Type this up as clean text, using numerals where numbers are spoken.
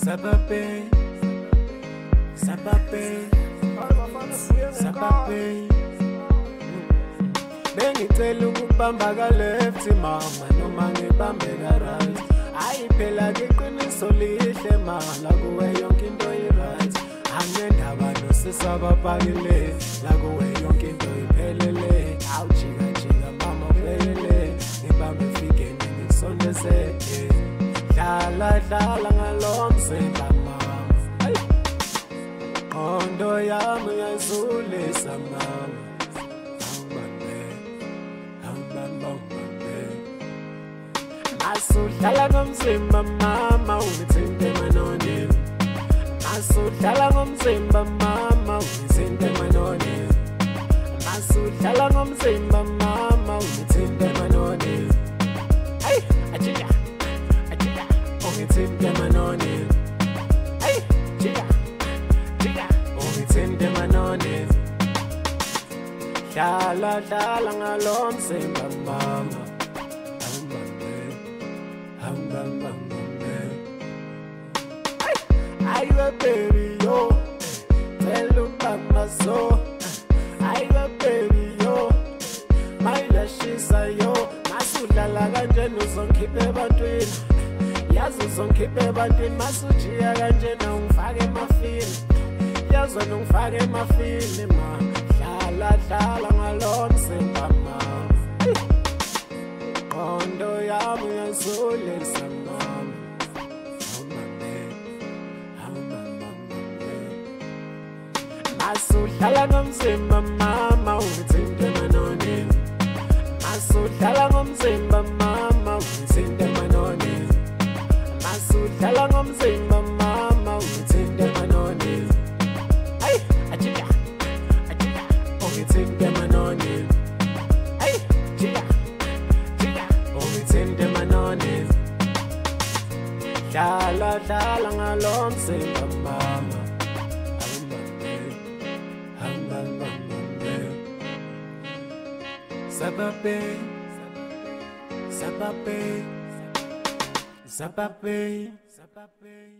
Sabape, sabape, sabape. Bengicela ukubamba ka left mama noma ngibambe ka right. Hayi phela ngeqiniso lihle mama kuwe yonke into i-right. Angendaba nosisabapakile la kuwe yonke into iphelele. Awujika jika mama ubekele ngibambe fikeni ngisondeze. Dlala dlala ngalo mzimba mama. Ondo yami yazulisa mama. Masudlala ngomzimba mama ungithinte emanonini. Masudlala ngomzimba mama ungithinte emanonini. Masudlala ngomzimba mama ungithinte emanonini. Ay, ajika, ajika, ungithinte emanonini. Ay, jika, jika, ungithinte emanonini. Dlala dlala ngalo mzimba mama. Aywa baby yo, tell mama so. Aywa baby yo, my lashes are yo. Masudlala kanjena uzongikhipha ebantwini. Yazi uzongikhipha ebantwini masujiya kanjena ungifake emafini. Yazwa ungifake emafini ma. Dlala dlala ngalo mzimba mama. Ondo yami yazulisa mama. Masudlala ngomzimba mama ungithinte emanonini. Masudlala ngomzimba mama ungithinte emanonini. Masudlala ngomzimba mama ungithinte emanonini. Ay, ajika, ajika, ungithinte emanonini. Ay, jika, jika, ungithinte emanonini. Dlala dlala ngalo mzimba mama. Sabape, sabape, sabape, sabape.